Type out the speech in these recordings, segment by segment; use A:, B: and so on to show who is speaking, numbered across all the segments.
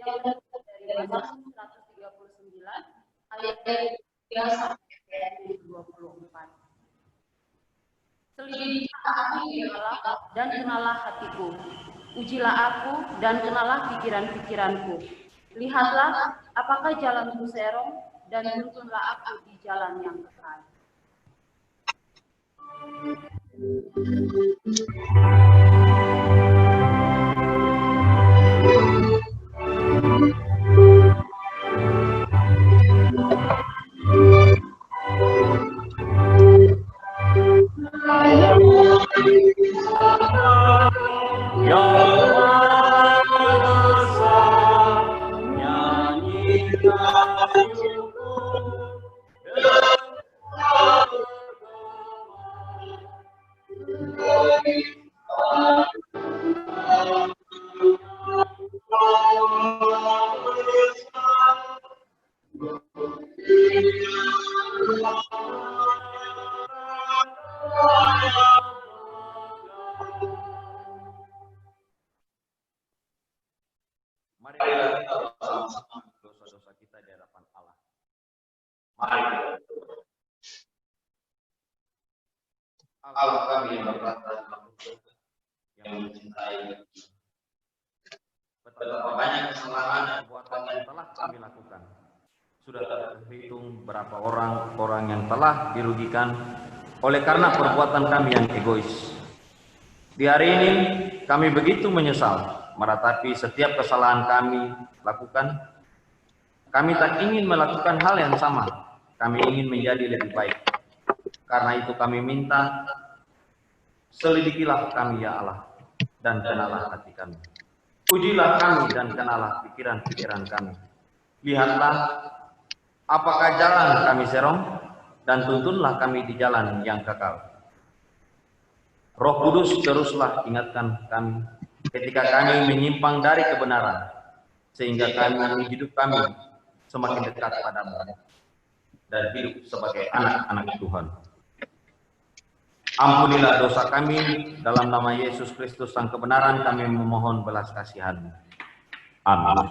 A: dari Mazmur 139 ayat 3 sampai ayat 24. Selidikilah aku ya Allah dan kenalah hatiku. Ujilah aku dan kenalah pikiran-pikiranku. Lihatlah apakah jalanku serong dan tuntunlah aku di jalan yang kekal.
B: Marilah kita bersama-sama dosa-dosa kita di hadapan Allah. Mari. Allah kami yang berkata yang mencintai. Betapa banyak kesalahan dan perbuatan yang telah kami lakukan. Sudah terhitung berapa orang yang telah dirugikan oleh karena perbuatan kami yang egois. Di hari ini kami begitu menyesal meratapi setiap kesalahan kami lakukan. Kami tak ingin melakukan hal yang sama. Kami ingin menjadi lebih baik. Karena itu kami minta, selidikilah kami ya Allah, dan kenalah hati kami. Ujilah kami dan kenalah pikiran-pikiran kami. Lihatlah apakah jalan kami serong, dan tuntunlah kami di jalan yang kekal. Roh Kudus teruslah ingatkan kami ketika kami menyimpang dari kebenaran, sehingga hidup kami semakin dekat padamu dan hidup sebagai anak-anak Tuhan. Ampunilah dosa kami, dalam nama Yesus Kristus Sang Kebenaran kami memohon belas kasihan-Mu. Amin.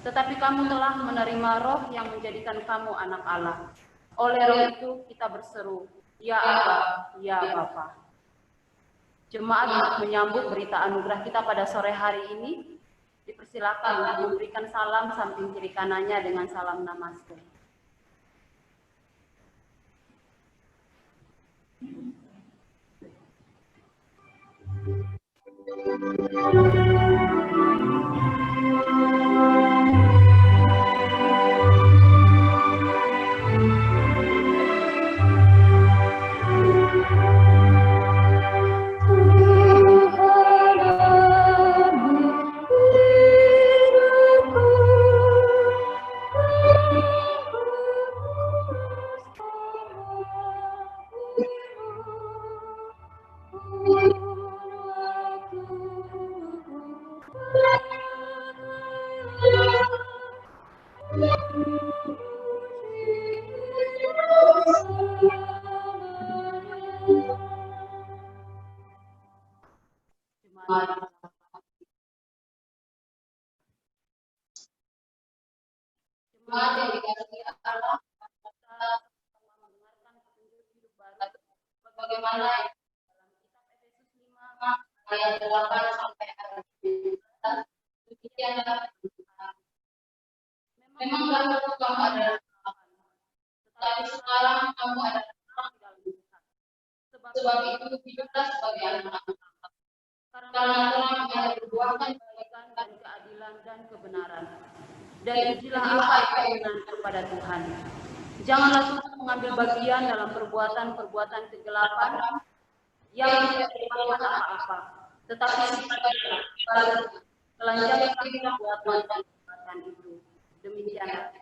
A: Tetapi kamu telah menerima Roh yang menjadikan kamu anak Allah. Oleh Roh itu kita berseru, Ya Aba, Ya Bapa. Jemaat menyambut berita anugerah kita pada sore hari ini, dipersilakan memberikan salam samping kiri kanannya dengan salam namaste. Jemaat yang dikasihi Allah, kita semua mendengarkan petunjuk hidup baru bagaimana dalam kitab Efesus 5 ayat 8 sampai ayat 9. Demikianlah memang dahulu kamu adalah Tuhan, tetapi sekarang kamu adalah orang dalam Tuhan. Sebab itu hiduplah sebagai anak-anak. Karena terang yang berbuahkan kebaikan dan keadilan dan kebenaran. Dan ujilah apa yang benar kepada Tuhan. Janganlah Tuhan mengambil bagian dalam perbuatan-perbuatan kegelapan yang tidak bermanfaat apa-apa, tetapi telanjangkan perbuatan itu. Demikianlah.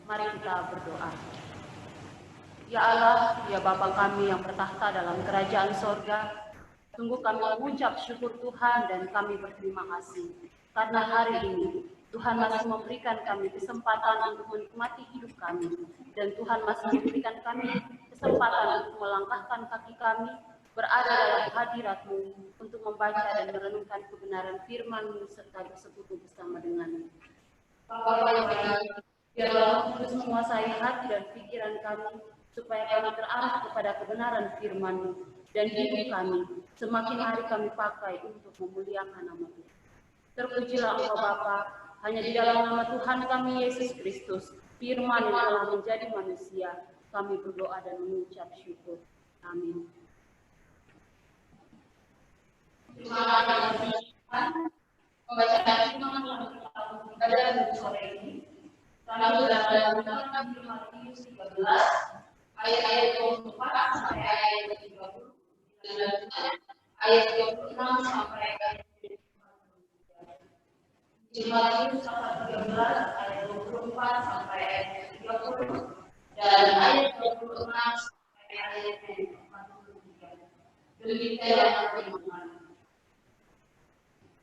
A: Mari kita berdoa. Ya Allah, ya Bapa kami yang bertahta dalam kerajaan sorga, sungguh kami mengucap syukur Tuhan dan kami berterima kasih. Karena hari ini Tuhan masih memberikan kami kesempatan untuk menikmati hidup kami. Dan Tuhan masih memberikan kami kesempatan untuk melangkahkan kaki kami berada dalam hadirat-Mu untuk membaca dan merenungkan kebenaran firman-Mu serta bersekutu bersama dengan-Mu. Bapa yang baik, biarlah Kudus menguasai hati dan pikiran kami, supaya kami terarah kepada kebenaran firman-Mu dan hidup kami semakin hari kami pakai untuk memuliakan nama-Mu. Terpujilah Engkau Bapa, hanya di dalam nama Tuhan kami Yesus Kristus, firman yang telah menjadi manusia, kami berdoa dan mengucap syukur. Amin. Terima kasih Tuhan. Pembacaan firman pada sore ini kami berada dalam Matius 13 ayat 24 sampai ayat 30, ayat 36 sampai ayat 30. Matius 13 ayat 24 sampai ayat 30 dan ayat 26 sampai ayat 43. Demikianlah firman.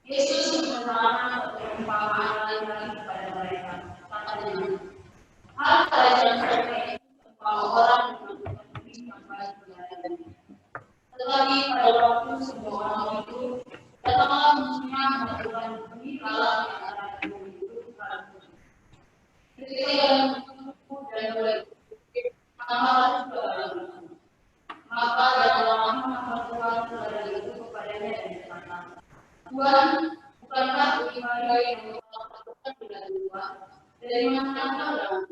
A: Yesus menerangkan perumpamaan lain lagi kepada mereka. Katanya, hal kerajaan surga itu seumpama orang yang melakukan kampanye perjalanan. Tetapi pada waktu semua orang itu datanglah musuhnya melakukan bunyi kalah di antara gunung itu karena ketika yang menunggu dan mulai amalan juga berlangsung. Maka datanglah hamba Tuhan kepada itu kepadanya dan berkata, Tuhan, bukankah ibadah yang telah lakukan dengan Tuhan? Dari mana kau?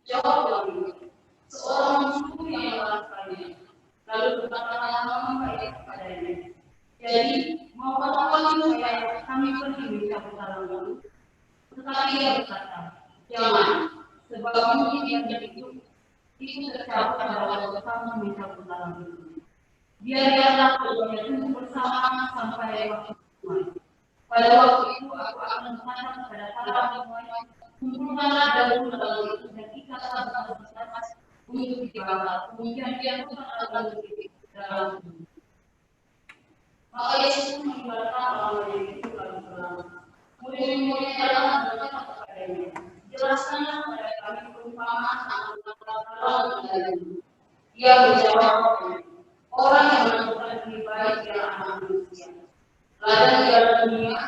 A: Jawab Tuhan, seorang musuh yang melakukannya. Lalu berkatalah hamba itu kepadanya, jadi mau Tuhan supaya kami pergi minta pertolongan dulu? Tetapi dia berkata, jangan, sebab mungkin yang itu tercapai pada waktu kamu minta pertolongan dulu. Biarlah keduanya tunggu bersama sampai waktu Tuhan. Pada waktu itu aku akan berkata kepada para pemain, kumpulkanlah dahulu lalu itu dan ikatlah bekas-bekas untuk dibakar. Kemudian dia akan berpikir dalam bumi. Maka Yesus meninggalkan orang yang itu lalu pulang. Murid-muridnya adalah berkata kepadanya, Jelaskanlah kepada kami perumpamaan tentang kalaulah dari Ia menjawab, orang yang melakukan lebih baik ialah anak manusia. Ladang ialah dunia,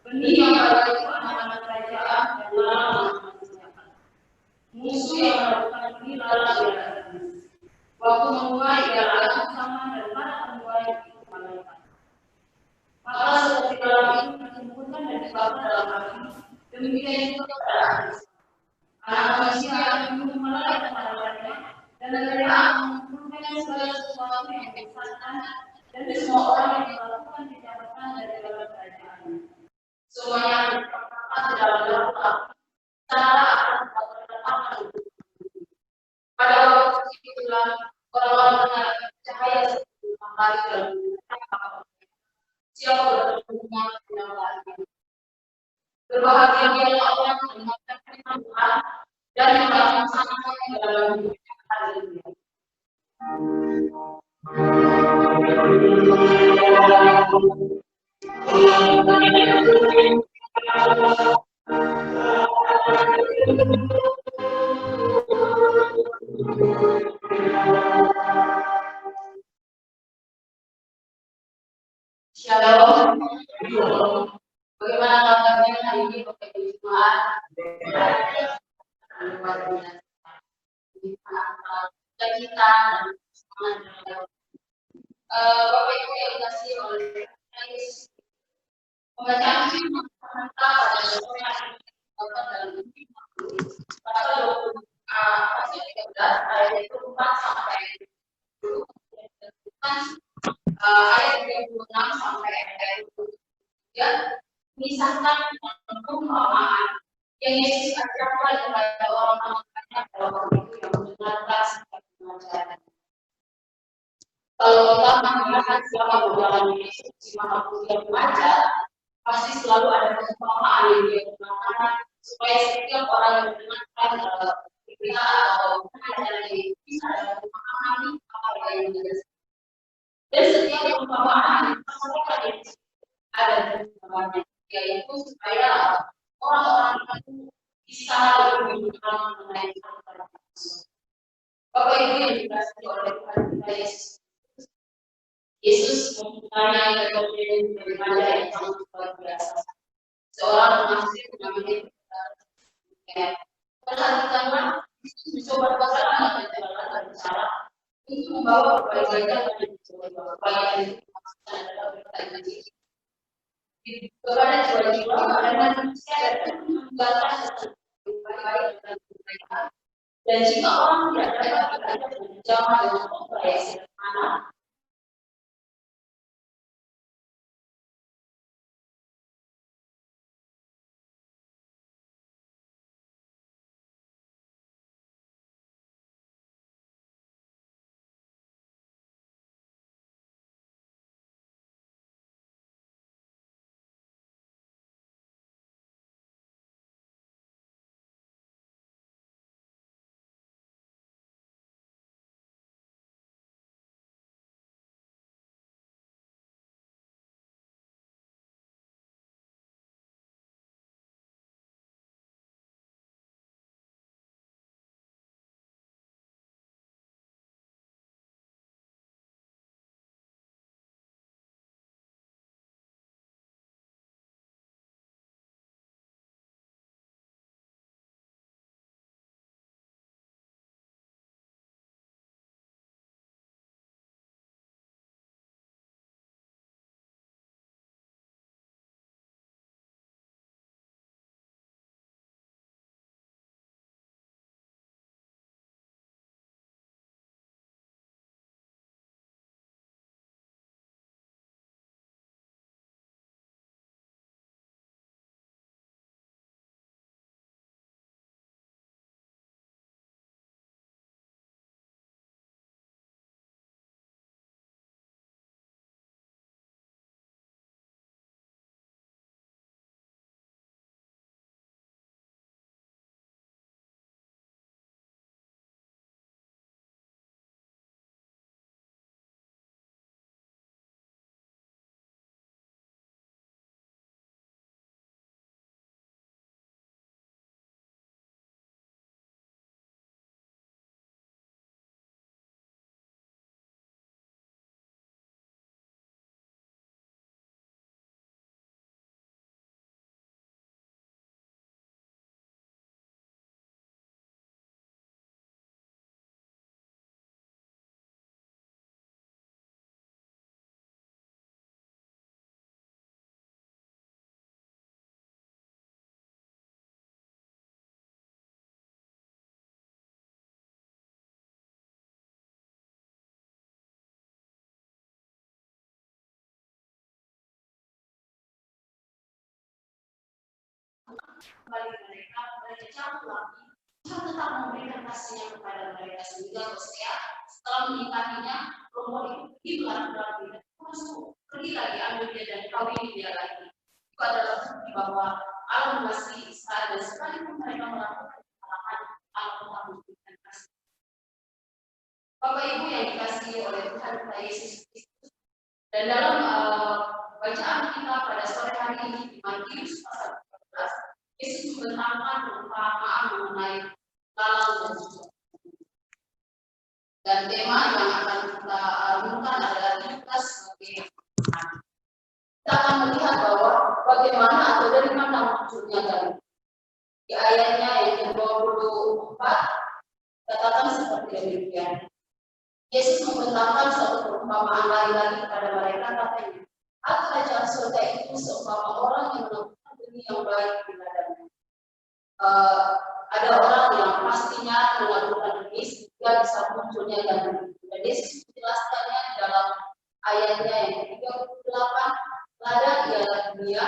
A: benih yang baik itu anak-anak kerajaan dan lalang anak manusia. Musuh yang melakukan ini lalang ialah iblis. Waktu menuai ialah anak sama dan para penuai itu malaikat. Maka seperti lalang itu dikumpulkan dan dibakar dalam api, demikian juga pada akhir. Anak manusia akan membunuh malaikat pada hari dan mereka akan mengumpulkan segala sesuatu yang disesatkan dan semua orang yang melakukan kejahatan dari dalam kerajaan. Semuanya akan ditempatkan di dalam neraka. Cara akan diletakkan pada waktu itulah orang-orang menghadapi cahaya seperti matahari dalam neraka. Siapa berhubungan dengan bahagia? Berbahagia dialah orang yang mendengarkan firman Tuhan dan yang melaksanakannya dalam hidupnya. Haleluya. Shalom. Bagaimana kabarnya hari ini Bapak Ibu Jemaat? Luar biasa. Kita Bapak Ibu yang dikasihi oleh Yesus. Pembacaan firman Tuhan pada dalam pasal 13 ayat 24 sampai 20, ayat 26 sampai ayat 23 mengisahkan perumpamaan yang Yesus ajarkan kepada orang-orang banyak dalam waktu itu yang mendengarkan setiap pengajaran. Kalau kita melihat siapa berjalan Yesus di mana dia mengajar, pasti selalu ada perumpamaan yang dia gunakan supaya setiap orang yang mendengarkan berita atau pengajaran Yesus bisa dapat memahami apa yang dia jelaskan. Dan setiap perumpamaan disampaikan Yesus ada di dalamnya, yaitu supaya orang-orang itu bisa lebih mengenal mengenai Tuhan. Bapak Ibu yang dikasihi oleh Tuhan kita Yesus mempunyai kepribadian daripada yang sangat luar biasa. Seorang penafsir namanya perhatikanlah Yesus mencoba pasangan dengan jalan cara untuk membawa kebaikan dan kebaikan itu maksudnya adalah berita Injil kepada jiwa-jiwa pada manusia dan membuatkan sesuatu baik dan kebaikan. Dan jika orang tidak dapat belajar berjamaah dengan khotbah yang sederhana, kembali mereka jauh lagi, Tuhan tetap memberikan kasihnya kepada mereka sehingga Hosea setelah menikahinya, perempuan itu pergi melarang dia, pergi lagi ambil dia dan kawin dia lagi. Itu adalah bukti bahwa Allah mengasihi Israel dan sekalipun mereka melakukan kesalahan, Allah tetap memberikan kasih. Bapak Ibu yang dikasihi oleh Tuhan kita Yesus Kristus, dan dalam bacaan kita pada sore hari ini di Matius pasal 14, Yesus membentangkan perumpamaan mengenai lalang dan juga. Dan tema yang akan kita renungkan adalah kita sebagai anak. Kita akan melihat bahwa bagaimana atau dari mana munculnya galuh. Di ayatnya yang ke-24 katakan seperti demikian. Yesus membentangkan suatu perumpamaan lain lagi kepada mereka, katanya, kerajaan surga itu seumpama orang yang menemukan benih yang baik di ladangnya. Ada orang yang pastinya melakukan benih sehingga bisa munculnya galuh. Dan Yesus menjelaskannya dalam ayatnya yang ke-38, ladang ialah dunia,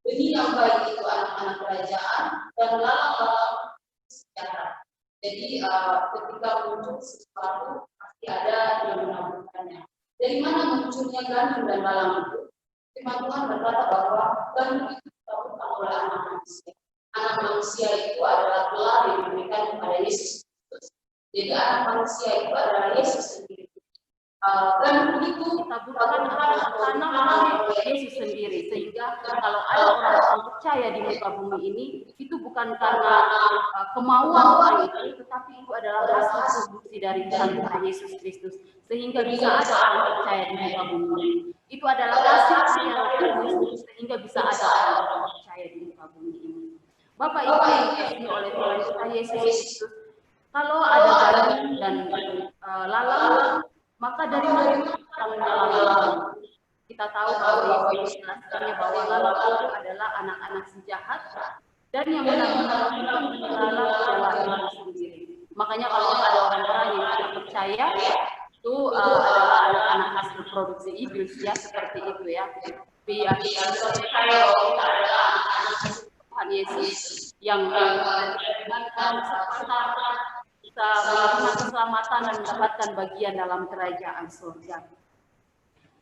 A: benih yang baik itu anak-anak kerajaan, dan lalang-lalang sejahtera. Jadi ketika muncul sesuatu pasti ada yang menaburkannya. Dari mana munculnya gandum dan lalang itu? Firman Tuhan berkata bahwa gandum itu ditaburkan oleh anak manusia. Anak manusia itu adalah gelar yang diberikan kepada Yesus Kristus. Jadi anak manusia itu adalah Yesus sendiri. Gandum itu ditaburkan oleh Yesus sendiri, sehingga kalau ada orang percaya di muka bumi ini, itu bukan karena kemauan orang itu, tetapi itu adalah hasil produksi dari Tuhan kita Yesus Kristus, sehingga bisa ada orang percaya di muka bumi. Itu adalah hasil Tuhan Yesus, sehingga bisa ada orang percaya di muka bumi ini. Bapak Ibu yang dikasihi oleh Tuhan kita Yesus Kristus, kalau ada galuh dan lalang, maka dari mana kita menyalahkan? Kita tahu bahwa Yesus menjelaskannya bahwa lalang itu adalah anak-anak si jahat, dan yang benar-benar lalang adalah Yesus sendiri. Makanya kalau ada orang-orang yang tidak percaya, itu adalah anak-anak hasil produksi iblis ya, seperti itu ya. Tapi yang percaya bahwa kita adalah anak-anak Tuhan Yesus yang dengan kesempatan bisa menerima keselamatan dan mendapatkan bagian dalam kerajaan surga.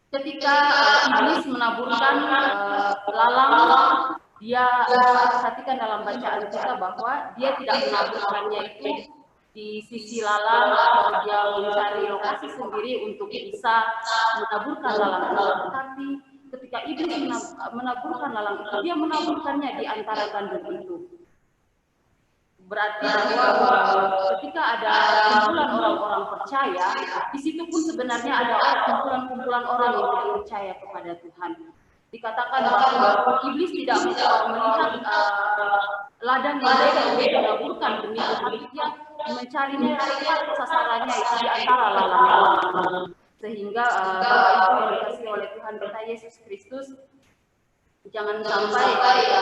A: Ketika iblis menaburkan lalang, dia perhatikan dalam bacaan kita bahwa dia tidak menaburkannya itu di sisi lalang, atau dia mencari lokasi sendiri untuk bisa menaburkan lalang itu. Tetapi ketika iblis menaburkan lalang itu, dia menaburkannya di antara gandum itu. Berarti bahwa ketika ada kumpulan orang-orang percaya, di situ pun sebenarnya ada kumpulan-kumpulan orang yang tidak percaya kepada Tuhan. Dikatakan bahwa iblis tidak melihat ladang yang beda untuk menaburkan benih, tetapi dia mencarinya tepat sasarannya itu di antara lalang-lalang. Sehingga Bapak Ibu yang dikasihi oleh Tuhan kita Yesus Kristus, jangan sampai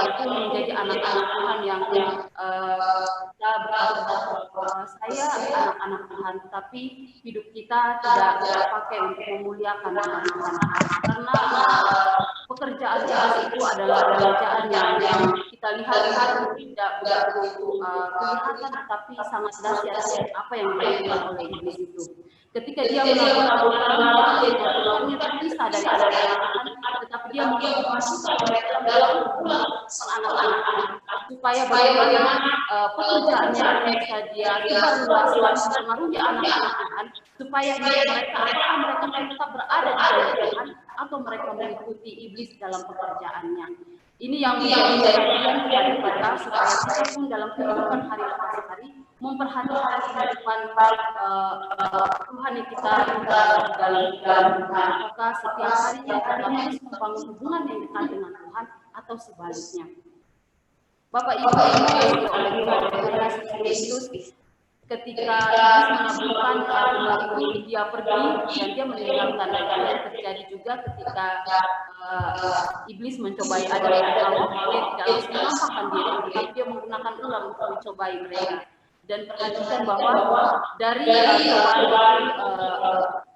A: itu menjadi anak-anak Tuhan yang kita berkata bahwa saya anak-anak Tuhan, tapi hidup kita tidak pakai untuk memuliakan Tuhan. Karena pekerjaan iblis itu adalah pekerjaan yang kita lihat tidak begitu kelihatan, tetapi sangat dahsyat apa yang dilakukan oleh iblis itu. Ketika dia melakukan dia terpisah dari anak-anak Tuhan, tetapi dia memasukkan mereka dalam anak-anak supaya bagaimana pekerjaannya bisa dia sebar luas mempengaruhi anak-anak Tuhan, supaya mereka tetap berada di dalam Tuhan atau mereka mengikuti iblis dalam pekerjaannya. Ini yang menjadi perhatian kepada kita, supaya kita pun dalam kehidupan hari lepas hari memperhatikan kehidupan Tuhan yang kita dalam Tuhan. Apakah setiap harinya kita harus membangun hubungan yang dekat dengan Tuhan atau sebaliknya. Bapak Ibu yang dikasihi oleh Tuhan Yesus Kristus, ketika iblis menaburkan itu, dia pergi dan dia meninggalkan. Dan terjadi juga ketika iblis mencobai Adam dan Hawa, dia tidak langsung menampakkan diri, tetapi dia menggunakan ular untuk mencobai mereka. Dan perhatikan bahwa dari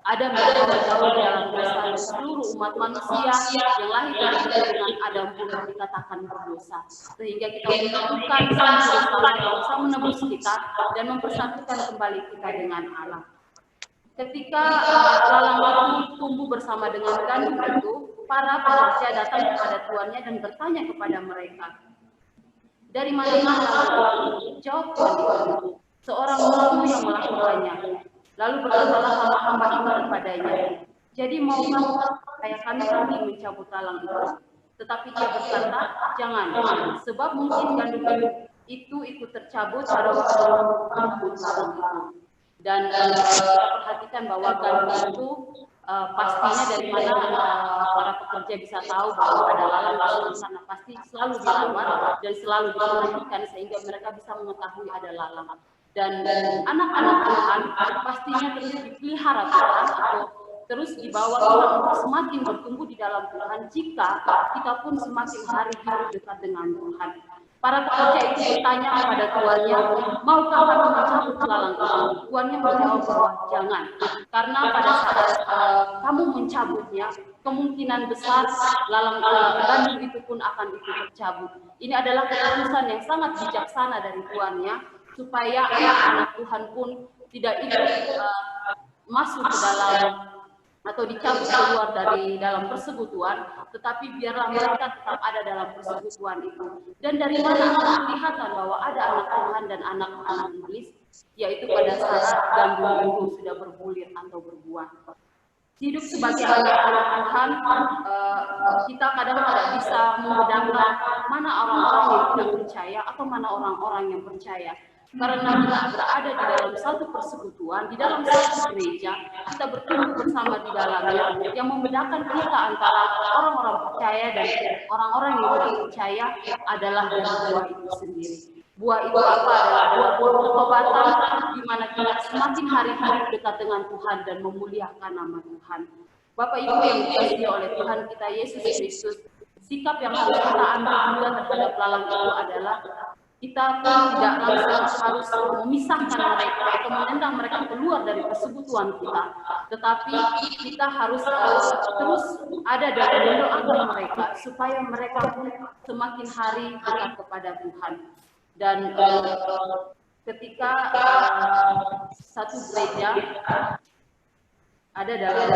A: Adam menjadi bergaul dalam dosa dan seluruh umat manusia yang lahir dari keturunan Adam pun dikatakan berdosa. Sehingga kita membutuhkan Sang Juru Selamat yang bisa menebus kita dan mempersatukan kembali kita dengan Allah. Ketika lalang itu tumbuh bersama dengan gandum itu, para pekerja datang kepada tuannya dan bertanya kepada mereka, "Dari manakah lalang itu?" Jawab tuan itu, "Seorang musuh yang melakukannya." Lalu berkatalah hamba-hamba itu kepadanya, "Jadi maukah supaya kami pergi mencabut lalang itu?" Tetapi dia berkata, "Jangan, sebab mungkin gandum itu ikut tercabut pada waktu mencabut lalang itu." Dan kita perhatikan bahwa gandum itu pastinya dari mana para pekerja bisa tahu bahwa ada lalang di sana, pasti selalu dirawat dan selalu diperhatikan sehingga mereka bisa mengetahui ada lalang. Dan anak-anak Tuhan pastinya terus dipelihara Tuhan atau terus dibawa Tuhan untuk semakin bertumbuh di dalam Tuhan jika kita pun semakin hari hidup dekat dengan Tuhan. Para pekerja itu bertanya kepada tuannya, "Maukah kami mencabut lalang itu?" Tuannya menjawab bahwa jangan, karena pada saat kamu mencabutnya, kemungkinan besar lalang gandum itu pun akan ikut tercabut. Ini adalah keputusan yang sangat bijaksana dari tuannya, supaya anak-anak Tuhan pun tidak ikut masuk ke dalam atau dicabut keluar dari dalam persekutuan, tetapi biarlah mereka tetap ada dalam persekutuan itu. Dan dari mana kelihatan bahwa ada anak Tuhan dan anak-anak iblis, yaitu pada saat gandum itu sudah berbulir atau berbuah. Hidup sebagai anak-anak Tuhan, kita kadang tidak bisa membedakan mana orang-orang yang tidak percaya atau mana orang-orang yang percaya. Karena kita berada di dalam satu persekutuan, di dalam satu gereja, kita bertumbuh bersama di dalamnya. Yang membedakan kita antara orang-orang percaya dan orang-orang yang tidak percaya adalah dari buah itu sendiri. Buah itu apa? Adalah buah-buah pertobatan, di mana kita semakin hari hidup dekat dengan Tuhan dan memuliakan nama Tuhan. Bapak Ibu yang dikasihi oleh Tuhan kita Yesus Kristus, sikap yang harus kita ambil juga terhadap lalang itu adalah kita pun tidak langsung harus memisahkan mereka atau menendang mereka keluar dari persekutuan kita, tetapi kita harus terus ada dan mendoakan mereka supaya mereka pun semakin hari dekat kepada Tuhan. Dan ketika satu gereja ada dalam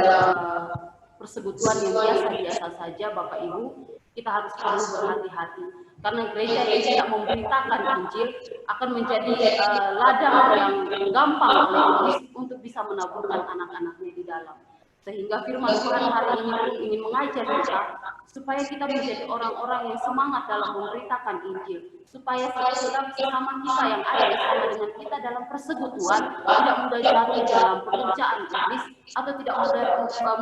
A: persekutuan yang biasa-biasa saja, Bapak Ibu, kita harus perlu berhati-hati. Karena gereja yang tidak memberitakan Injil akan menjadi ladang yang gampang oleh iblis untuk bisa menaburkan anak-anaknya di dalam. Sehingga firman Tuhan hari ini pun ingin mengajar kita supaya kita menjadi orang-orang yang semangat dalam memberitakan Injil. Supaya sesama kita yang ada bersama dengan kita dalam persekutuan tidak mudah jatuh dalam pekerjaan iblis atau tidak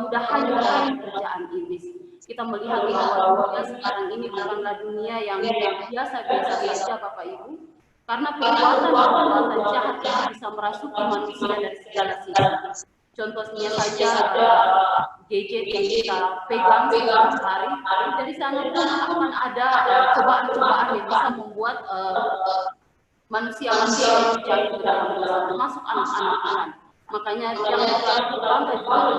A: mudah hanyut dalam pekerjaan iblis. Kita melihat bahwa dunia sekarang ini bukanlah dunia yang biasa-biasa saja, Bapak Ibu, karena perbuatan jahat itu bisa merasuki manusia dari segala sisi. Contohnya saja gadget yang kita pegang setiap hari, dari sana pun akan ada cobaan-cobaan yang bisa membuat manusia-manusia jatuh ke dalam dosa, termasuk anak-anak Tuhan. Makanya jangan terlalu bangga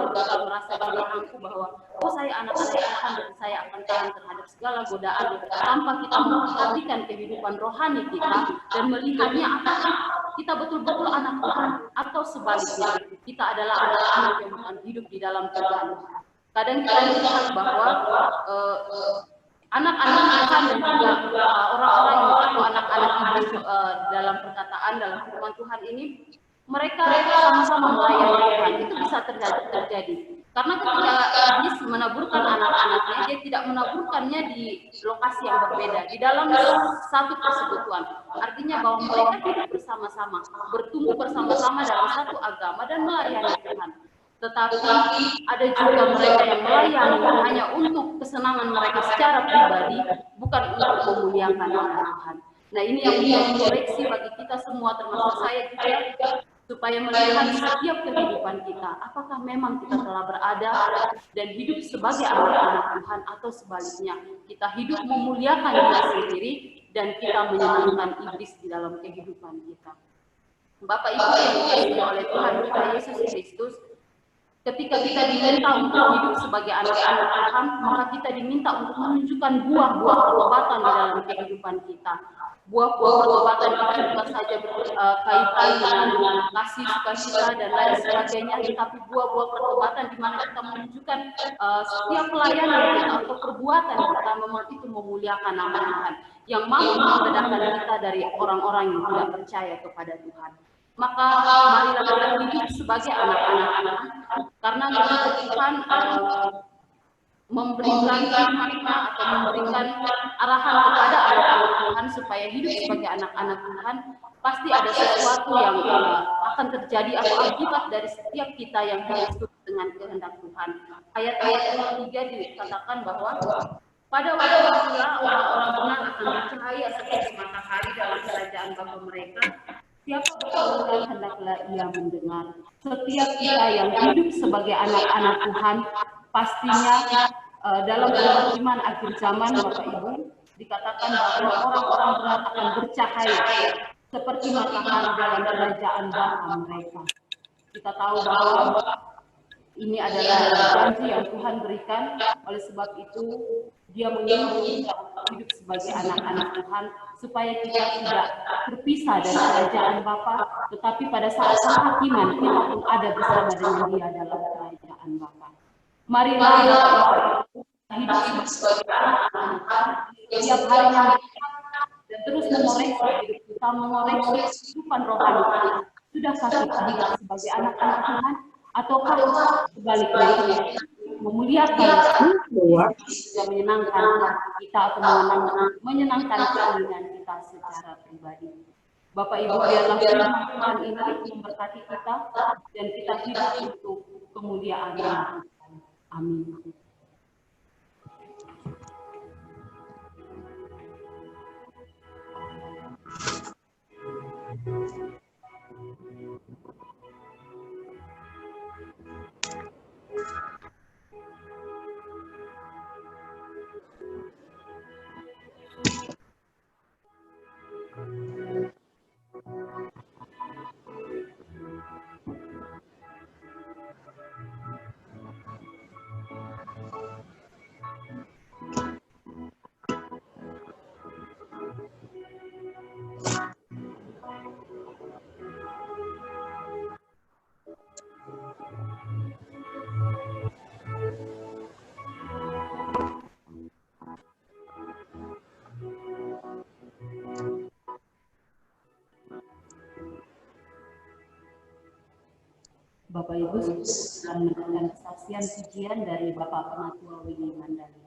A: juga merasa diri angkuh bahwa saya anak-anak Tuhan dan saya akan tahan terhadap segala godaan tanpa kita memperhatikan kehidupan rohani kita dan melihatnya apakah kita betul-betul anak Tuhan atau sebaliknya kita adalah anak-anak yang bukan hidup di dalam Tuhan. Kadang kita melihat bahwa anak-anak Tuhan dan juga orang-orang yang atau anak-anak iblis dalam perkataan dalam firman Tuhan ini, mereka sama-sama melayani Tuhan. Itu bisa terjadi. Karena ketika iblis menaburkan anak-anaknya, dia tidak menaburkannya di lokasi yang berbeda, di dalam satu persekutuan. Artinya bahwa mereka hidup bersama-sama, bertumbuh bersama-sama dalam satu agama dan melayani Tuhan. Tetapi ada juga mereka yang melayani hanya untuk kesenangan mereka secara pribadi, bukan untuk memuliakan nama Tuhan. Nah, ini yang menjadi koreksi bagi kita semua, termasuk saya juga, supaya melihat setiap kehidupan kita, apakah memang kita telah berada dan hidup sebagai anak-anak Tuhan atau sebaliknya, kita hidup memuliakan diri sendiri dan kita menyenangkan iblis di dalam kehidupan kita. Bapak Ibu yang dikasihi oleh Tuhan kita Yesus Kristus, Ketika kita diminta untuk hidup sebagai anak-anak Tuhan, maka kita diminta untuk menunjukkan buah-buah pertobatan di dalam kehidupan kita. Buah-buah pertobatan itu bukan saja berkaitan dengan kasih, sukacita, dan lain sebagainya, tetapi buah-buah pertobatan di mana kita menunjukkan setiap pelayanan kita atau perbuatan kita memang itu memuliakan nama Tuhan, yang mampu membedakan kita dari orang-orang yang tidak percaya kepada Tuhan. Maka marilah kita hidup sebagai anak-anak Tuhan, karena ketika Tuhan memberikan firman-Nya atau memberikan arahan kepada anak-anak Tuhan supaya hidup sebagai anak-anak Tuhan, pasti ada sesuatu yang akan terjadi atau akibat dari setiap kita yang hidup dengan kehendak Tuhan. Ayat-ayat 3 dikatakan bahwa pada waktu itulah orang-orang benar akan bercahaya seperti matahari dalam kerajaan Bapa mereka. Siapa berkenan hendaklah ia mendengar. Setiap kita yang hidup sebagai anak-anak Tuhan, pastinya dalam firman akhir zaman, Bapak Ibu, dikatakan bahwa orang-orang benar akan bercahaya seperti matahari dalam kerajaan Bapa mereka. Kita tahu bahwa ini adalah janji yang Tuhan berikan, oleh sebab itu Dia mengirim kita untuk hidup sebagai anak-anak Tuhan, supaya kita tidak terpisah dari kerajaan Bapa, tetapi pada saat penghakiman kita pun ada bersama dengan Dia dalam kerajaan Bapa. Marilah hidup sebagai anak-anak Tuhan, setiap harinya dan terus mengoreksi hidup kita, mengoreksi kehidupan rohani kita. Sudahkah kita hidup sebagai anak-anak Tuhan, ataukah sebaliknya memuliakan yang menyenangkan kita atau menyenangkan keinginan kita secara pribadi? Bapak Ibu, biarlah firman Tuhan ini memberkati kita dan kita hidup untuk kemuliaan Tuhan. Amin. Bapak Ibu sedang mendengarkan kesaksian pujian dari Bapak Penatua Winnie Mandali.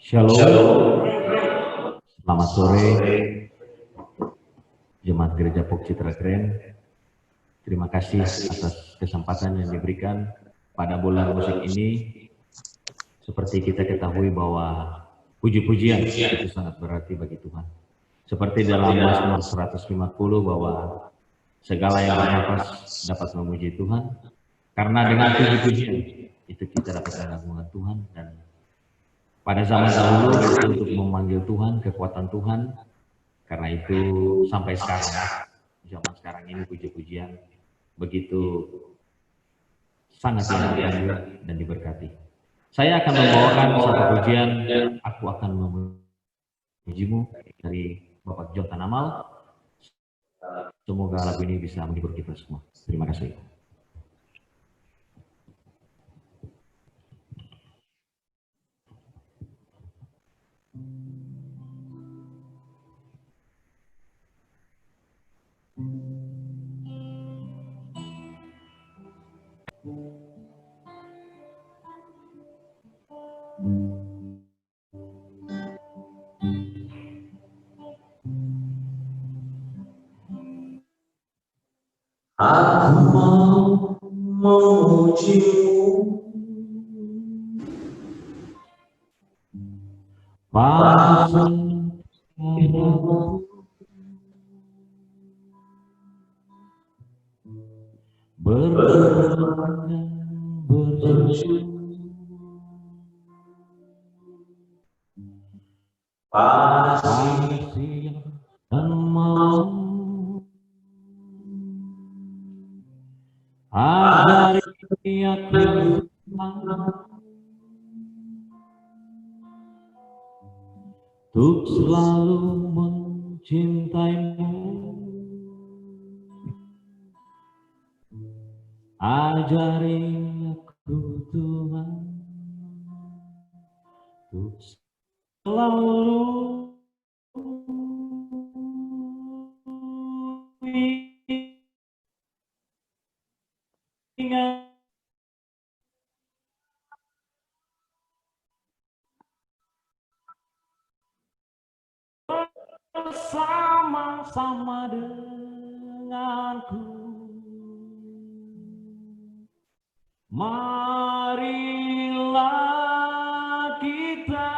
B: Shalom. Selamat sore Jemaat Gereja Pok Citra Keren. Terima kasih atas kesempatan yang diberikan pada bulan musik ini. Seperti kita ketahui bahwa puji-pujian itu sangat berarti bagi Tuhan. Seperti dalam Mazmur 150 bahwa segala yang bernafas dapat memuji Tuhan. Karena dengan puji-pujian itu kita dapat mengagungkan Tuhan, dan pada zaman dahulu itu untuk memanggil Tuhan, kekuatan Tuhan. Karena itu sampai sekarang, zaman sekarang ini puji-pujian begitu sangat dihargai dan diberkati. Saya akan membawakan satu pujian, Aku Akan Memujimu, dari Bapak John Tanamal. Semoga lagu ini bisa menghibur kita semua. Terima kasih. Aku mau memujimu, pasti dan mau ajari aku untuk selalu mencintaimu. Ajari aku Tuhan untuk selalu ingat bersama-sama denganku. Marilah kita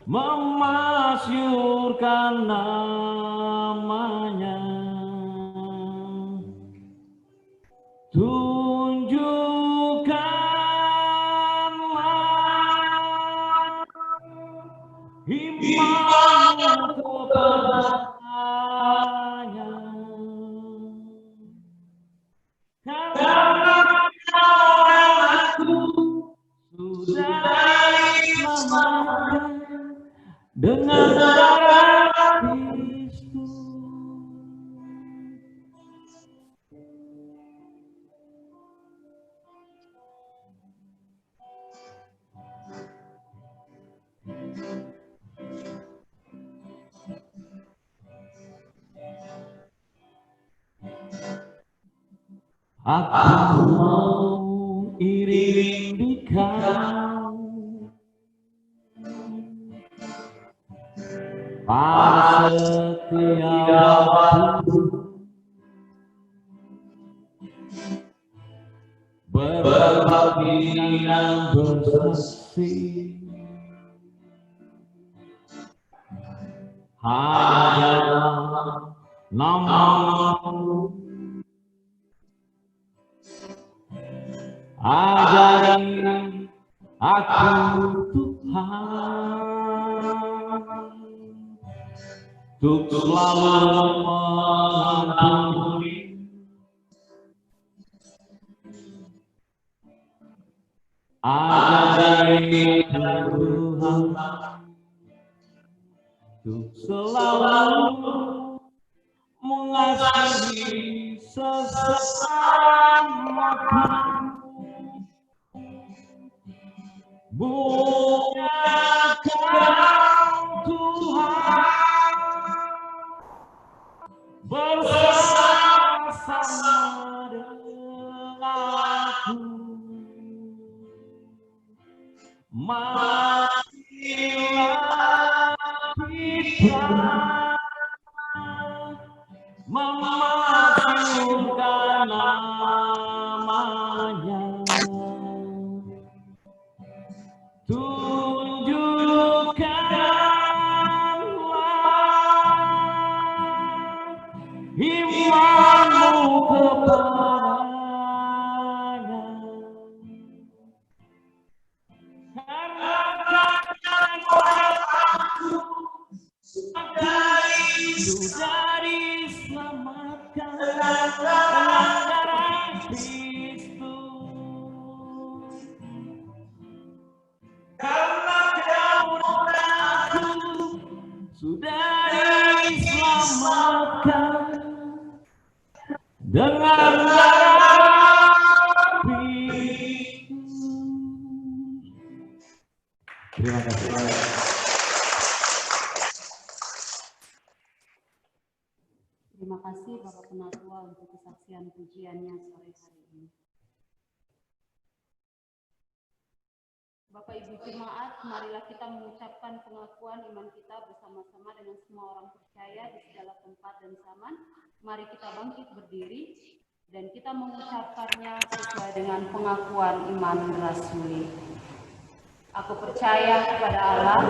B: memasyurkan namanya, tunjukkanlah imanmu kepadanya, karena aku sudah diselamatkan dengan darah Kristus. Aku mau iring di kau pada setiap waktu, berbagi dan bersaksi hanya namamu. Ajari aku Tuhan untuk selalu mengampuni. Ajari aku Tuhan untuk selalu mengasihi sesamaku. Bukankah Tuhan bersama-sama denganku, marilah kita memasyurkan namanya, tunjukkanlah imanmu kepadanya, karena sudah diselamatkan dengan darah Kristus. Karena kau dan aku sudah diselamatkan dengan darah Kristus. Terima kasih.
A: Terima kasih Bapak Penatua untuk kesaksian pujiannya sore hari ini. Bapak Ibu Jemaat, marilah kita mengucapkan pengakuan iman kita bersama-sama dengan semua orang percaya di segala tempat dan zaman. Mari kita bangkit berdiri dan kita mengucapkannya sesuai dengan pengakuan iman rasuli. Aku percaya kepada Allah,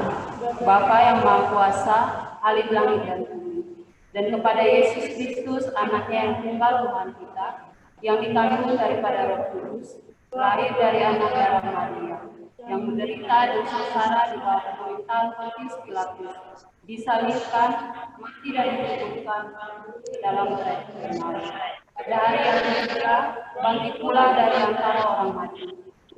A: Bapa yang Maha Kuasa, Alim langit dan bumi, dan kepada Yesus Kristus, anaknya yang tunggal Tuhan kita, yang dikandung daripada Roh Kudus, lahir dari anak darah Maria, yang menderita dan sengsara di bawah pemerintahan Pontius Pilatus, disalibkan, mati dan dikuburkan ke dalam kerajaan maut. Pada hari yang ketiga, bangkit pula dari antara orang mati,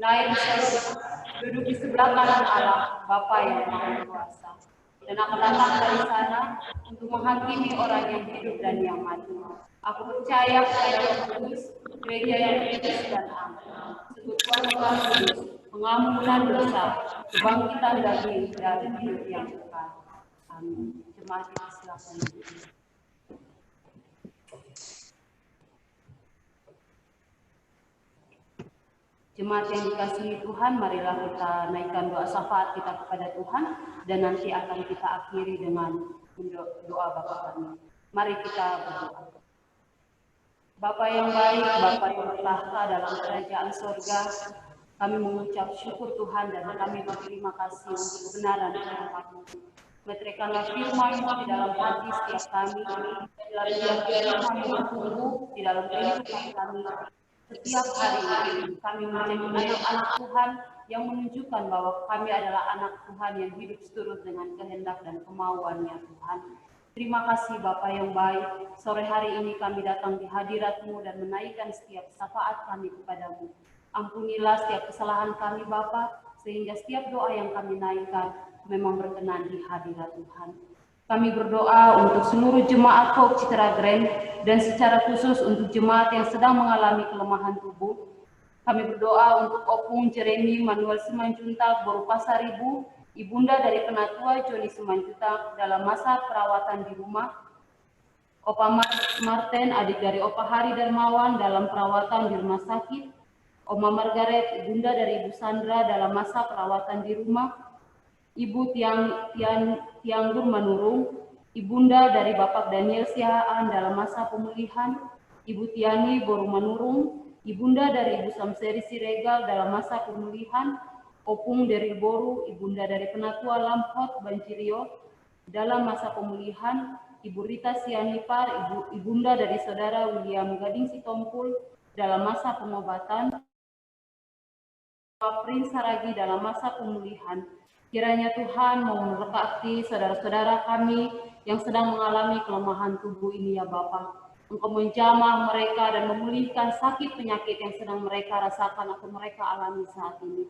A: naik ke surga, duduk di sebelah kanan Allah, Bapa yang Maha Kuasa, dan akan datang dari sana untuk menghakimi orang yang hidup dan yang mati. Aku percaya kepada Roh Kudus, gereja yang kudus dan am, persekutuan Tuhan Kudus, pengampunan dosa, kebangkitan daging dan hidup yang kekal. Amin. Jemaat silakan. Jemaat yang dikasihi Tuhan, marilah kita naikkan doa syafaat kita kepada Tuhan dan nanti akan kita akhiri dengan doa Bapa kami. Mari kita berdoa. Bapa yang baik, Bapa yang bertahta dalam kerajaan sorga, kami mengucap syukur Tuhan dan kami berterima kasih untuk kebenaran firman-Mu. Meteraikanlah firman-Mu di dalam hati setiap kami, dalam firman-Mu bertumbuh di dalam kehidupan kami. Setiap hari kami menjadi anak-anak Tuhan yang menunjukkan bahwa kami adalah anak Tuhan yang hidup seturut dengan kehendak dan kemauan-Nya Tuhan. Terima kasih Bapa yang baik, sore hari ini kami datang di hadirat-Mu dan menaikkan setiap syafaat kami kepada-Mu. Ampunilah setiap kesalahan kami Bapa, sehingga setiap doa yang kami naikkan memang berkenan di hadirat Tuhan. Kami berdoa untuk seluruh jemaat Hope Citra Grand dan secara khusus untuk jemaat yang sedang mengalami kelemahan tubuh. Kami berdoa untuk Opung Jeremy Manuel Simanjuntak Borupasaribu, Ibunda dari Penatua Joni Simanjuntak dalam masa perawatan di rumah. Opa Martin, adik dari Opa Hari Darmawan dalam perawatan di rumah sakit. Oma Margaret, Ibunda dari Ibu Sandra dalam masa perawatan di rumah. Ibu Tianggur Manurung, Ibunda dari Bapak Daniel Sihaan dalam masa pemulihan, Ibu Tiani Boru Manurung, Ibunda dari Ibu Samseri Siregal dalam masa pemulihan, Opung dari Boru, Ibunda dari Penatua Lampot Banjirio dalam masa pemulihan, Ibu Rita Sianipar, Ibunda dari Saudara William Gading Sitompul dalam masa pengobatan, Prince Saragi dalam masa pemulihan. Kiranya Tuhan mau memberkati saudara-saudara kami yang sedang mengalami kelemahan tubuh ini ya Bapa. Engkau menjamah mereka dan memulihkan sakit penyakit yang sedang mereka rasakan atau mereka alami saat ini.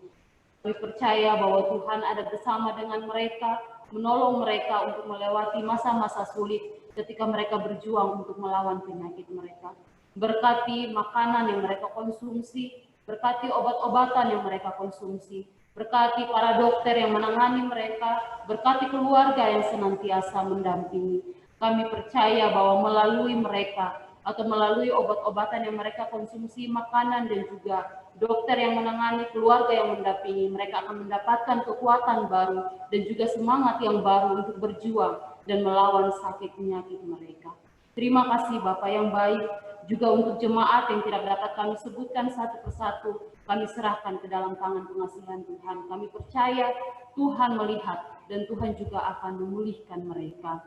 A: Kami percaya bahwa Tuhan ada bersama dengan mereka, menolong mereka untuk melewati masa-masa sulit ketika mereka berjuang untuk melawan penyakit mereka. Berkati makanan yang mereka konsumsi, berkati obat-obatan yang mereka konsumsi, berkati para dokter yang menangani mereka, berkati keluarga yang senantiasa mendampingi. Kami percaya bahwa melalui mereka atau melalui obat-obatan yang mereka konsumsi, makanan dan juga dokter yang menangani, keluarga yang mendampingi. Mereka akan mendapatkan kekuatan baru dan juga semangat yang baru untuk berjuang dan melawan sakit penyakit mereka. Terima kasih Bapak yang baik, juga untuk jemaat yang tidak dapat kami sebutkan satu persatu, kami serahkan ke dalam tangan pengasihan Tuhan. Kami percaya Tuhan melihat dan Tuhan juga akan memulihkan mereka.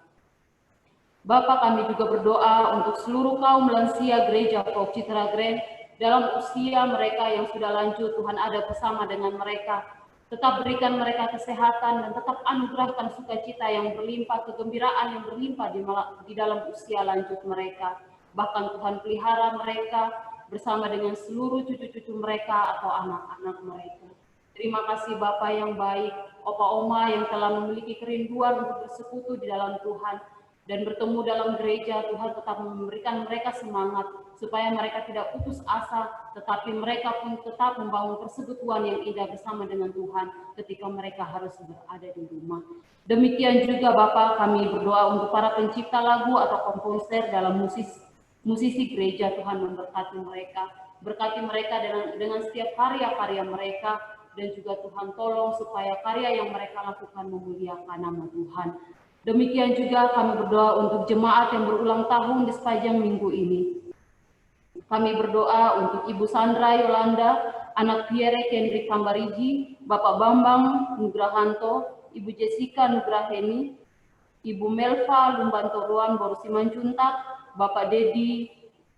A: Bapak, kami juga berdoa untuk seluruh kaum lansia gereja Pok Citra Grand dalam usia mereka yang sudah lanjut. Tuhan ada bersama dengan mereka. Tetap berikan mereka kesehatan dan tetap anugerahkan sukacita yang berlimpah, kegembiraan yang berlimpah di dalam usia lanjut mereka. Bahkan Tuhan pelihara mereka bersama dengan seluruh cucu-cucu mereka atau anak-anak mereka. Terima kasih Bapak yang baik, Opa Oma yang telah memiliki kerinduan untuk bersekutu di dalam Tuhan dan bertemu dalam gereja. Tuhan tetap memberikan mereka semangat supaya mereka tidak putus asa, tetapi mereka pun tetap membangun persekutuan yang indah bersama dengan Tuhan ketika mereka harus berada di rumah. Demikian juga Bapak, kami berdoa untuk para pencipta lagu atau komposer dalam musisi gereja. Tuhan memberkati mereka, berkati mereka dengan setiap karya-karya mereka, dan juga Tuhan tolong supaya karya yang mereka lakukan memuliakan nama Tuhan. Demikian juga kami berdoa untuk jemaat yang berulang tahun di sepanjang minggu ini. Kami berdoa untuk Ibu Sandra Yolanda, anak Pierre Kendrick Kambariji, Bapak Bambang Nugrahanto, Ibu Jessica Nugraheni, Ibu Melva Lumbantoruan Boru Simanjuntak, Bapak Dedi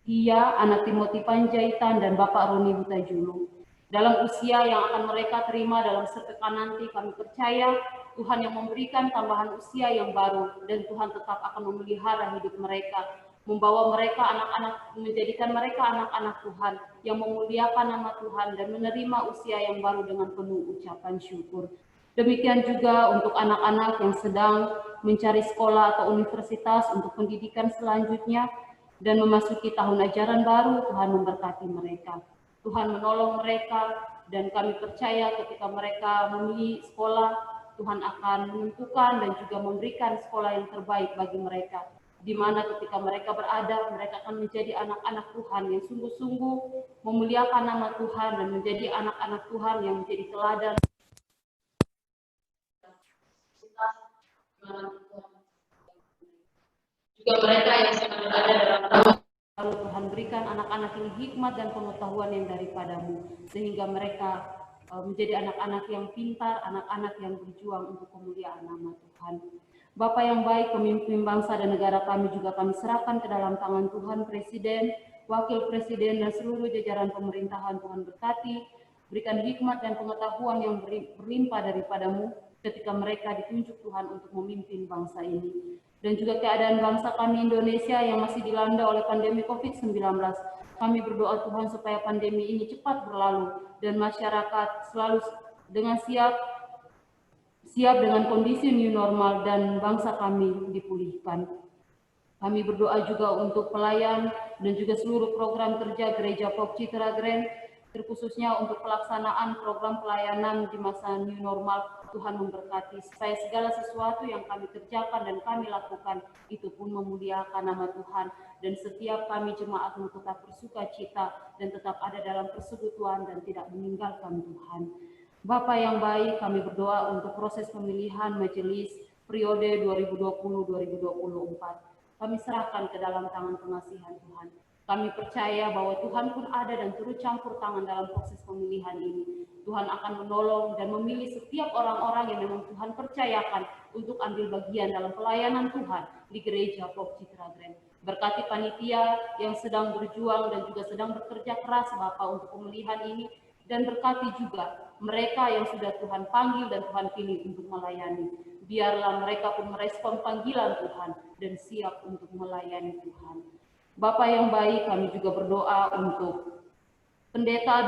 A: Iya, anak Timothy Panjaitan, dan Bapak Roni Hutajulu. Dalam usia yang akan mereka terima dalam sepekan nanti, kami percaya Tuhan yang memberikan tambahan usia yang baru, dan Tuhan tetap akan memelihara hidup mereka, membawa mereka anak-anak, menjadikan mereka anak-anak Tuhan yang memuliakan nama Tuhan dan menerima usia yang baru dengan penuh ucapan syukur. Demikian juga untuk anak-anak yang sedang mencari sekolah atau universitas untuk pendidikan selanjutnya dan memasuki tahun ajaran baru. Tuhan memberkati mereka, Tuhan menolong mereka, dan kami percaya ketika mereka memilih sekolah, Tuhan akan menentukan dan juga memberikan sekolah yang terbaik bagi mereka, di mana ketika mereka berada, mereka akan menjadi anak-anak Tuhan yang sungguh-sungguh memuliakan nama Tuhan dan menjadi anak-anak Tuhan yang menjadi teladan. Juga mereka yang sedang berada dalam tahun lalu, Tuhan berikan anak-anak yang hikmat dan pengetahuan yang daripadamu, sehingga mereka menjadi anak-anak yang pintar, anak-anak yang berjuang untuk kemuliaan nama Tuhan. Bapak yang baik, pemimpin bangsa dan negara kami juga kami serahkan ke dalam tangan Tuhan, Presiden, Wakil Presiden, dan seluruh jajaran pemerintahan. Tuhan berkati, berikan hikmat dan pengetahuan yang berlimpah daripadamu ketika mereka ditunjuk Tuhan untuk memimpin bangsa ini. Dan juga keadaan bangsa kami Indonesia yang masih dilanda oleh pandemi COVID-19. Kami berdoa Tuhan supaya pandemi ini cepat berlalu dan masyarakat selalu dengan siap dengan kondisi new normal dan bangsa kami dipulihkan. Kami berdoa juga untuk pelayan dan juga seluruh program kerja Gereja Pok Citra Grand, terkhususnya untuk pelaksanaan program pelayanan di masa new normal. Tuhan memberkati supaya segala sesuatu yang kami kerjakan dan kami lakukan itu pun memuliakan nama Tuhan, dan setiap kami jemaat tetap bersuka cita dan tetap ada dalam persekutuan dan tidak meninggalkan Tuhan. Bapak yang baik, kami berdoa untuk proses pemilihan majelis periode 2020-2024. Kami serahkan ke dalam tangan pengasihan Tuhan. Kami percaya bahwa Tuhan pun ada dan turut campur tangan dalam proses pemilihan ini. Tuhan akan menolong dan memilih setiap orang-orang yang memang Tuhan percayakan untuk ambil bagian dalam pelayanan Tuhan di Gereja Pok Citra Grand. Berkati panitia yang sedang berjuang dan juga sedang bekerja keras Bapak untuk pemilihan ini, dan berkati juga mereka yang sudah Tuhan panggil dan Tuhan pilih untuk melayani. Biarlah mereka pun merespon panggilan Tuhan dan siap untuk melayani Tuhan. Bapak yang baik, kami juga berdoa untuk Pendeta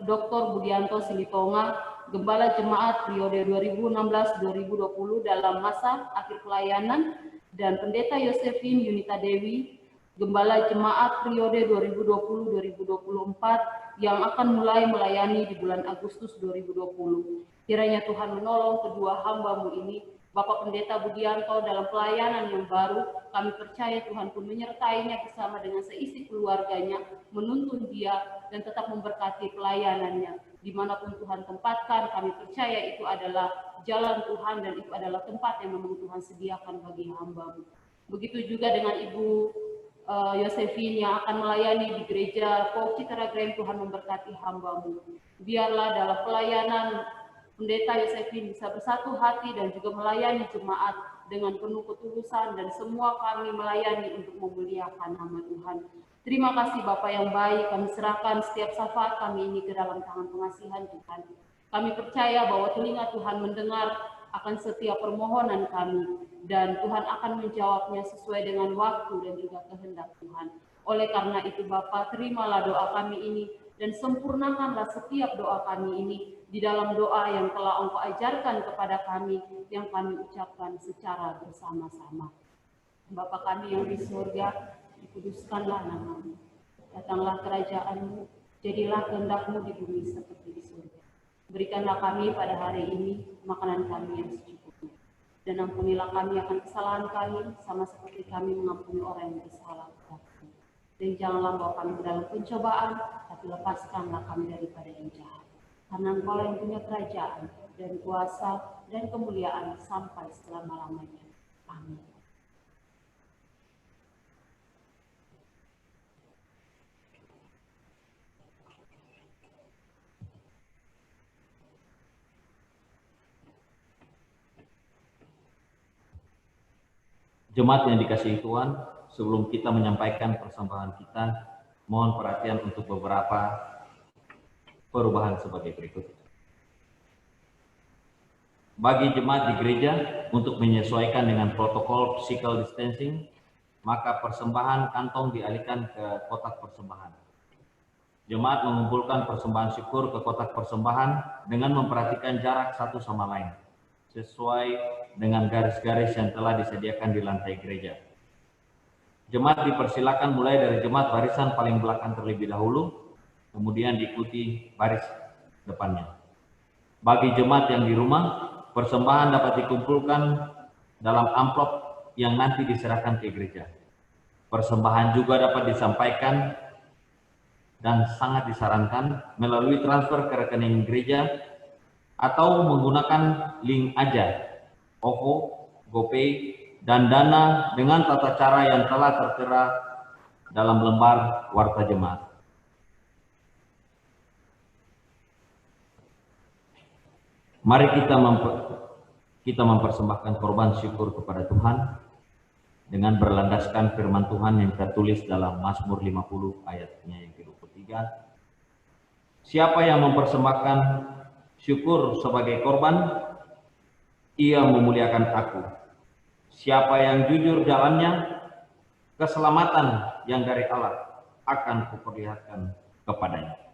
A: Dr. Budianto Silitonga, Gembala Jemaat periode 2016-2020 dalam masa akhir pelayanan, dan Pendeta Yosefin Yunita Dewi, Gembala Jemaat periode 2020-2024 yang akan mulai melayani di bulan Agustus 2020. Kiranya Tuhan menolong kedua hamba-Mu ini, Bapak Pendeta Budianto dalam pelayanan yang baru. Kami percaya Tuhan pun menyertainya bersama dengan seisi keluarganya, menuntun dia dan tetap memberkati pelayanannya. Dimanapun Tuhan tempatkan, kami percaya itu adalah jalan Tuhan dan itu adalah tempat yang memang Tuhan sediakan bagi hamba-Mu. Begitu juga dengan Ibu Yosefin yang akan melayani di gereja Paul Citra Grand. Tuhan memberkati hamba-Mu. Biarlah dalam pelayanan Pendeta Yosefin bisa bersatu hati dan juga melayani jemaat dengan penuh ketulusan, dan semua kami melayani untuk memuliakan nama Tuhan. Terima kasih Bapa yang baik, kami serahkan setiap syafaat kami ini ke dalam tangan pengasihan Tuhan. Kami percaya bahwa telinga Tuhan mendengar akan setiap permohonan kami, dan Tuhan akan menjawabnya sesuai dengan waktu dan juga kehendak Tuhan. Oleh karena itu Bapa, terimalah doa kami ini dan sempurnakanlah setiap doa kami ini di dalam doa yang telah Engkau ajarkan kepada kami, yang kami ucapkan secara bersama-sama. Bapa kami yang di surga, dikuduskanlah nama-Mu. Datanglah kerajaan-Mu, jadilah kehendak-Mu di bumi seperti di surga. Berikanlah kami pada hari ini makanan kami yang secukupnya. Dan ampunilah kami akan kesalahan kami, sama seperti kami mengampuni orang yang bersalah kepada kami. Dan janganlah bawa kami ke dalam pencobaan, tapi lepaskanlah kami daripada yang jahat. Karena Engkau yang punya kerajaan dan kuasa dan kemuliaan sampai selama-lamanya. Amin.
B: Jemaat yang dikasihi Tuhan, sebelum kita menyampaikan persembahan kita, mohon perhatian untuk beberapa perubahan sebagai berikut. Bagi jemaat di gereja, untuk menyesuaikan dengan protokol physical distancing, maka persembahan kantong dialihkan ke kotak persembahan. Jemaat mengumpulkan persembahan syukur ke kotak persembahan dengan memperhatikan jarak satu sama lain, sesuai dengan garis-garis yang telah disediakan di lantai gereja. Jemaat dipersilakan mulai dari jemaat barisan paling belakang terlebih dahulu, kemudian diikuti baris depannya. Bagi jemaat yang di rumah, persembahan dapat dikumpulkan dalam amplop yang nanti diserahkan ke gereja. Persembahan juga dapat disampaikan dan sangat disarankan melalui transfer ke rekening gereja atau menggunakan link aja, OVO, GoPay, dan Dana dengan tata cara yang telah tertera dalam lembar warta jemaat. Mari kita mempersembahkan korban syukur kepada Tuhan dengan berlandaskan firman Tuhan yang tertulis dalam Mazmur 50 ayatnya yang ke-23. Siapa yang mempersembahkan syukur sebagai korban, ia memuliakan aku. Siapa yang jujur jalannya, keselamatan yang dari Allah akan kuperlihatkan kepadanya.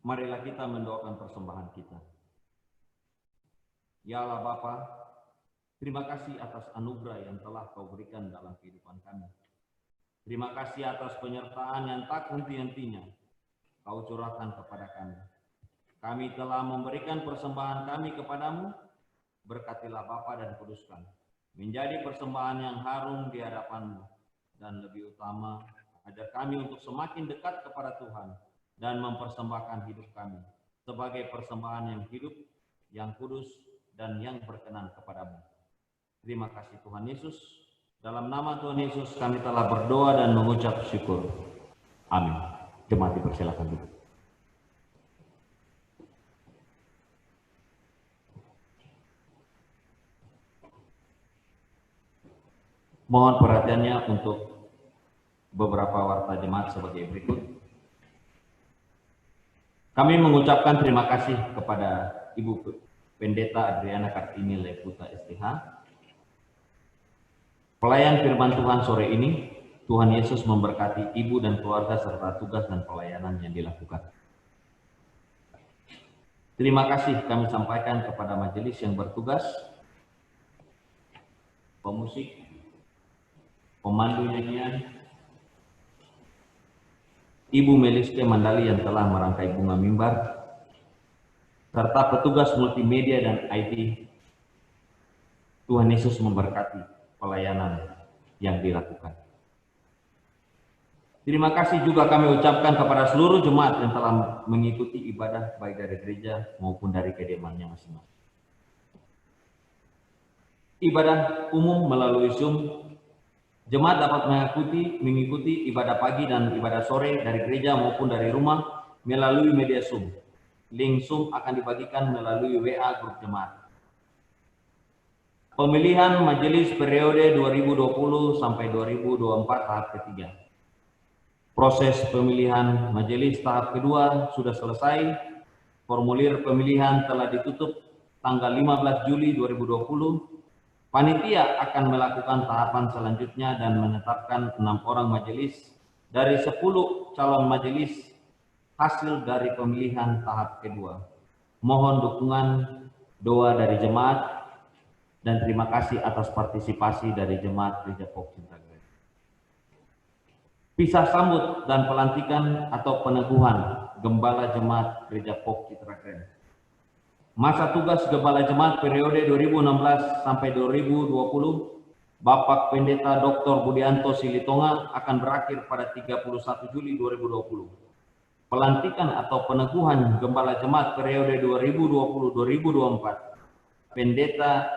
B: marilah kita mendoakan persembahan kita. Ya Allah Bapa, terima kasih atas anugerah yang telah Kau berikan dalam kehidupan kami. Terima kasih atas penyertaan yang tak henti-hentinya Kau curahkan kepada kami. Kami telah memberikan persembahan kami kepadamu, berkatilah Bapa dan kuduskan, menjadi persembahan yang harum di hadapan-Mu, dan lebih utama, ajar kami untuk semakin dekat kepada Tuhan dan mempersembahkan hidup kami sebagai persembahan yang hidup, yang kudus, dan yang berkenan kepadamu. Terima kasih Tuhan Yesus. Dalam nama Tuhan Yesus kami telah berdoa dan mengucap syukur. Amin. Jemaat dipersilakan duduk. Mohon perhatiannya untuk beberapa warta jemaat sebagai berikut. Kami mengucapkan terima kasih kepada Ibu Pendeta Adriana Kartini Leputa STH. Pelayan firman Tuhan sore ini, Tuhan Yesus memberkati ibu dan keluarga serta tugas dan pelayanan yang dilakukan. Terima kasih kami sampaikan kepada majelis yang bertugas, pemusik, pemandu nyanyian, Ibu Meliske Mandali yang telah merangkai bunga mimbar, serta petugas multimedia dan IT. Tuhan Yesus memberkati pelayanan yang dilakukan. Terima kasih juga kami ucapkan kepada seluruh jemaat yang telah mengikuti ibadah baik dari gereja maupun dari kediamannya masing-masing. Ibadah umum melalui Zoom, jemaat dapat mengikuti ibadah pagi dan ibadah sore dari gereja maupun dari rumah melalui media Zoom. Link Zoom akan dibagikan melalui WA grup jemaat. Pemilihan majelis periode 2020 sampai 2024 tahap ketiga. Proses pemilihan majelis tahap kedua sudah selesai. Formulir pemilihan telah ditutup tanggal 15 Juli 2020. Panitia akan melakukan tahapan selanjutnya dan menetapkan 6 orang majelis dari 10 calon majelis hasil dari pemilihan tahap kedua. Mohon dukungan doa dari jemaat dan terima kasih atas partisipasi dari jemaat Gereja Pok Citra Grand. Pisah sambut dan pelantikan atau peneguhan Gembala Jemaat Gereja Pok Citra Grand. Masa tugas Gembala Jemaat periode 2016 sampai 2020, Bapak Pendeta Dr. Budianto Silitonga akan berakhir pada 31 Juli 2020. Pelantikan atau peneguhan Gembala Jemaat periode 2020-2024.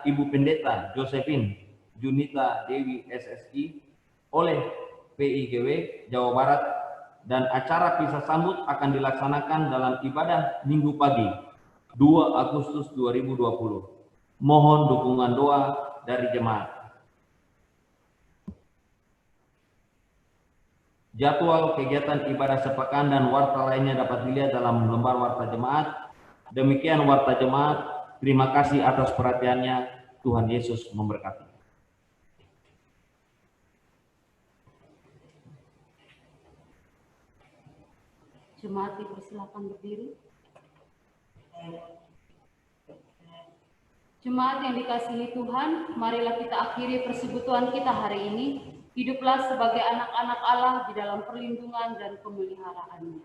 B: Ibu Pendeta Josephine Junita Dewi SSI oleh PIGW Jawa Barat, dan acara pisah sambut akan dilaksanakan dalam ibadah Minggu pagi 2 Agustus 2020. Mohon dukungan doa dari jemaat. Jadwal kegiatan ibadah sepekan dan warta lainnya dapat dilihat dalam lembar warta jemaat. Demikian warta jemaat. Terima kasih atas perhatiannya. Tuhan Yesus memberkati.
A: Jemaat dipersilakan berdiri. Jemaat yang dikasihi Tuhan, marilah kita akhiri persekutuan kita hari ini. Hiduplah sebagai anak-anak Allah di dalam perlindungan dan pemeliharaan-Nya.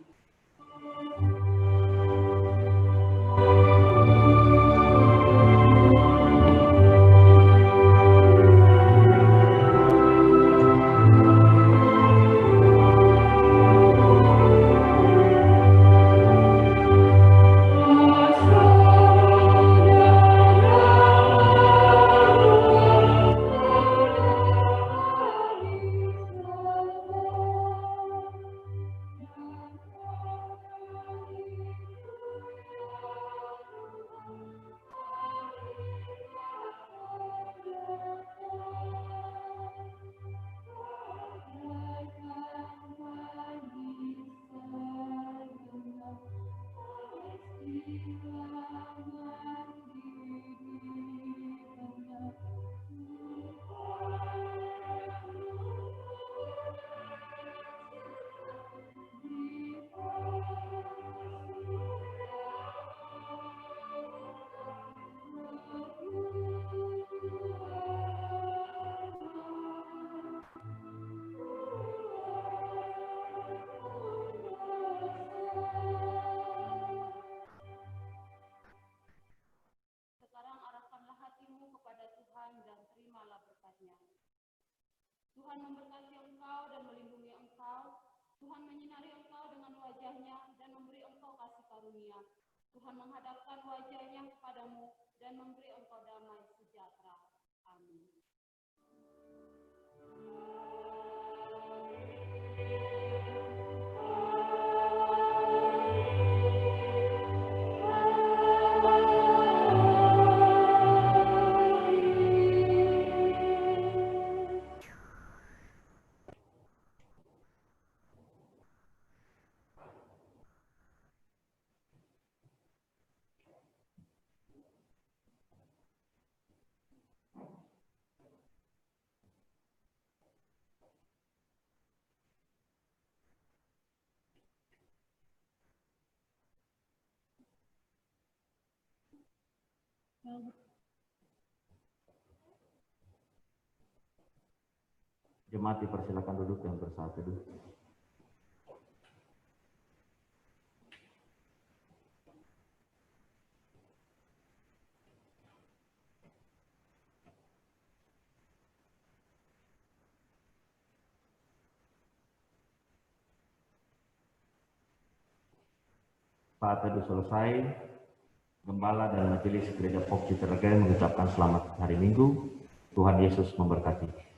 A: dunia. Tuhan menghadapkan wajahnya kepadamu dan memberi engkau damai sejahtera. Amin.
B: Jemaat dipersilakan duduk dan bersaat teduh. Saat teduh selesai, Gembala dan Majelis Gereja Pop Citerega mengucapkan selamat hari Minggu. Tuhan Yesus memberkati.